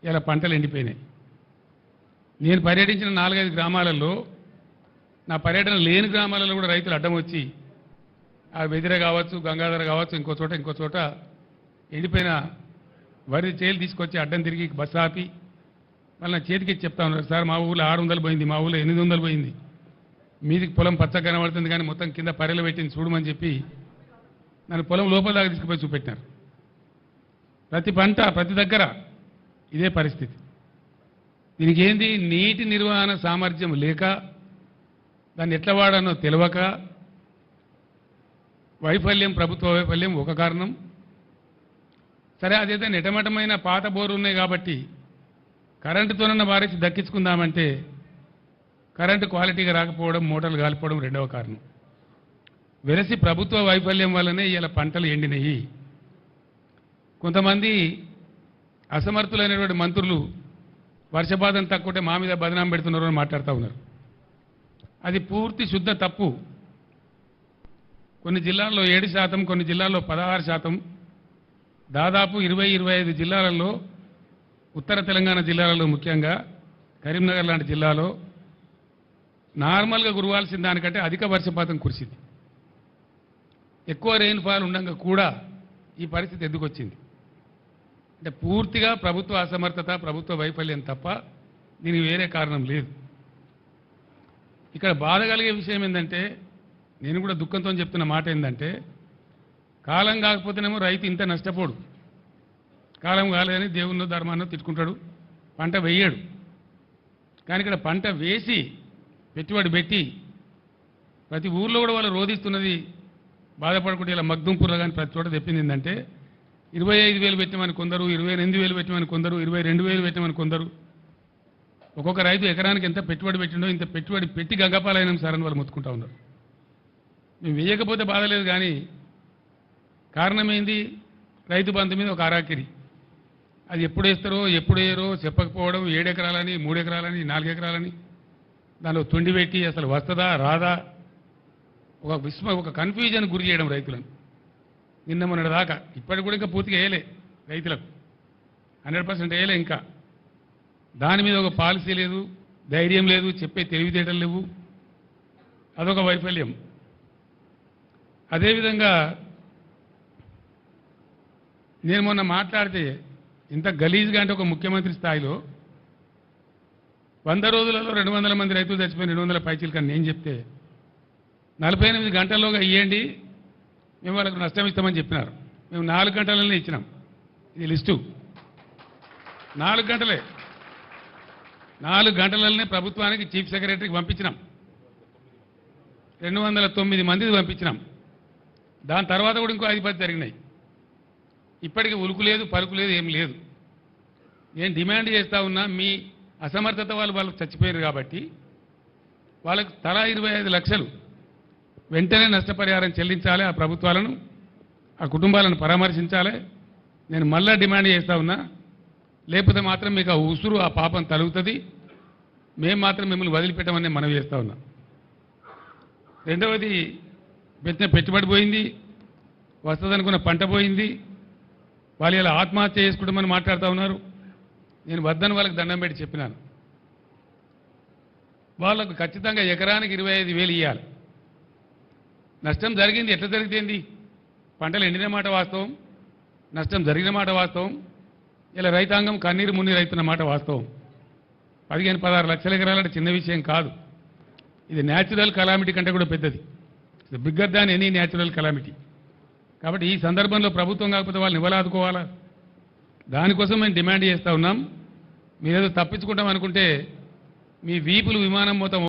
ఇలా పంటలు ఎండిపోయినాయి. నేను పర్యటించిన 4-5 గ్రామాలలో నా పర్యటన లేని గ్రామాలలో కూడా రైతులు అడ్డం వచ్చి ఆ బెదిర కావచ్చు, గంగాధర కావచ్చు, ఇంకో చోట ఎండిపోయిన వరి చేలు తీసుకొచ్చి అడ్డం తిరిగి బస్సు ఆపి మళ్ళీ చేతికి చెప్తా ఉన్నారు, సార్ మా ఊళ్ళో 600 పోయింది, మా ఊళ్ళో 800 పోయింది, మీదికి పొలం పచ్చగా కనబడుతుంది కానీ మొత్తం కింద పర్రెలు పెట్టింది చూడమని చెప్పి నన్ను పొలం లోపల దాకా తీసుకుపోయి చూపెట్టినారు. ప్రతి పంట ప్రతి దగ్గర ఇదే పరిస్థితి. దీనికి ఏంది, నీటి నిర్వహణ సామర్థ్యం లేక దాన్ని ఎట్లా వాడానో తెలియక వైఫల్యం, ప్రభుత్వ వైఫల్యం ఒక కారణం. సరే అదైతే నెటమటమైన పాత బోరు ఉన్నాయి కాబట్టి కరెంటుతోనన్న వారేసి దక్కించుకుందామంటే కరెంటు క్వాలిటీగా రాకపోవడం, మోటార్లు కాలిపోవడం రెండవ కారణం. వెరసి ప్రభుత్వ వైఫల్యం వల్లనే ఇలా పంటలు ఎండినాయి. కొంతమంది అసమర్థులైనటువంటి మంత్రులు వర్షపాతం తక్కువటే మా మీద బదనాం పెడుతున్నారు అని మాట్లాడుతూ ఉన్నారు. అది పూర్తి శుద్ధ తప్పు. కొన్ని జిల్లాల్లో 7%, కొన్ని జిల్లాల్లో 16%, దాదాపు 20-25 జిల్లాలలో, ఉత్తర తెలంగాణ జిల్లాలలో ముఖ్యంగా కరీంనగర్ లాంటి జిల్లాలో నార్మల్గా కురవాల్సిన దానికంటే అధిక వర్షపాతం కురిసింది. ఎక్కువ రెయిన్ఫాల్ ఉండగా కూడా ఈ పరిస్థితి ఎందుకు వచ్చింది అంటే పూర్తిగా ప్రభుత్వ అసమర్థత, ప్రభుత్వ వైఫల్యం తప్ప దీనికి వేరే కారణం లేదు. ఇక్కడ బాధ కలిగే విషయం ఏంటంటే, నేను కూడా దుఃఖంతో చెప్తున్న మాట ఏంటంటే, కాలం కాకపోతేనేమో రైతు ఇంత నష్టపోడు, కాలం కాలేదని దేవున్నో ధర్మాన్నో తిట్టుకుంటాడు, పంట వేయడు. కానీ ఇక్కడ పంట వేసి పెట్టుబడి పెట్టి ప్రతి ఊర్లో కూడా వాళ్ళు రోధిస్తున్నది బాధపడకుండా ఇలా మగ్దుంపూర్లో కానీ ప్రతి చోట చెప్పింది ఏంటంటే 25,000 పెట్టమని కొందరు, 28,000 పెట్టమని కొందరు, 22,000 పెట్టమని కొందరు. ఒక్కొక్క రైతు ఎకరానికి ఎంత పెట్టుబడి పెట్టిండో ఇంత పెట్టుబడి పెట్టి గంగపాలైనం సార్ అని వాళ్ళు మొత్తుకుంటా ఉన్నారు. మేము వేయకపోతే బాధ లేదు కానీ కారణం ఏంది, రైతు బంధు మీద ఒక అరాకిరి. అది ఎప్పుడు వేస్తారో ఎప్పుడు వేయరో చెప్పకపోవడం, 7 ఎకరాలని 3 ఎకరాలని 4 ఎకరాలని దానిలో తొండి పెట్టి అసలు వస్తుందా రాదా ఒక కన్ఫ్యూజన్ గురి చేయడం రైతులను. నిన్న మొన్నటి దాకా ఇప్పటికి కూడా ఇంకా పూర్తిగా వేయలే రైతులకు, 100% వేయలే. ఇంకా దాని మీద ఒక పాలసీ లేదు, ధైర్యం లేదు, చెప్పే తెలివితేటలు లేవు. అదొక వైఫల్యం. అదేవిధంగా నేను మొన్న మాట్లాడితే ఇంత గలీజ్గా అంటే ఒక ముఖ్యమంత్రి స్థాయిలో 100 రోజులలో 200 మంది రైతులు చచ్చిపోయిన 200 పైచీలు కానీ నేను చెప్తే 48 గంటల్లోగా ఇవ్వండి, మేము వాళ్ళకు నష్టం ఇస్తామని చెప్పినారు. మేము 4 గంటలనే ఇచ్చినాం. ఇది లిస్టు 4 గంటలే. 4 గంటలనే ప్రభుత్వానికి చీఫ్ సెక్రటరీకి పంపించినాం. 209 మందికి పంపించినాం. దాని తర్వాత కూడా ఇంకో 5-10 జరిగినాయి. ఇప్పటికీ ఉలుకు లేదు, పలుకు లేదు, ఏం లేదు. నేను డిమాండ్ చేస్తూ ఉన్నా, మీ అసమర్థత వాళ్ళు చచ్చిపోయారు కాబట్టి వాళ్ళకు తలా 25 లక్షలు వెంటనే నష్టపరిహారం చెల్లించాలి. ఆ ప్రభుత్వాలను, ఆ కుటుంబాలను పరామర్శించాలి. నేను మళ్ళా డిమాండ్ చేస్తూ ఉన్నా. లేకపోతే మాత్రం మీకు ఆ ఉసురు, ఆ పాపం తలుగుతుంది. మేము మాత్రం మిమ్మల్ని వదిలిపెట్టమని మనవి చేస్తూ ఉన్నా. రెండవది, పెట్టిన పెట్టుబడి పోయింది, వస్తుందనుకున్న పంట పోయింది. వాళ్ళు ఇలా ఆత్మహత్య చేసుకుంటామని మాట్లాడుతూ ఉన్నారు. నేను వద్దని వాళ్ళకి దండం పెట్టి చెప్పినాను. వాళ్ళకు ఖచ్చితంగా ఎకరానికి 25,000 ఇవ్వాలి. నష్టం జరిగింది, ఎట్లా జరిగితేంది, పంటలు ఎండిన మాట వాస్తవం, నష్టం జరిగిన మాట వాస్తవం. ఇలా రైతాంగం కన్నీరు మున్నీరు అవుతున్న మాట వాస్తవం. 15-16 లక్షల ఎకరాలంటే చిన్న విషయం కాదు. ఇది న్యాచురల్ కలామిటీ కంటే కూడా పెద్దది. It's bigger than any natural calamity. కాబట్టి ఈ సందర్భంలో ప్రభుత్వం కాకపోతే వాళ్ళని ఇవ్వలాదుకోవాలా? దానికోసం మేము డిమాండ్ చేస్తూ ఉన్నాం. మీరేదో తప్పించుకుంటాం అనుకుంటే మీ వీపులు విమానం మొత్తం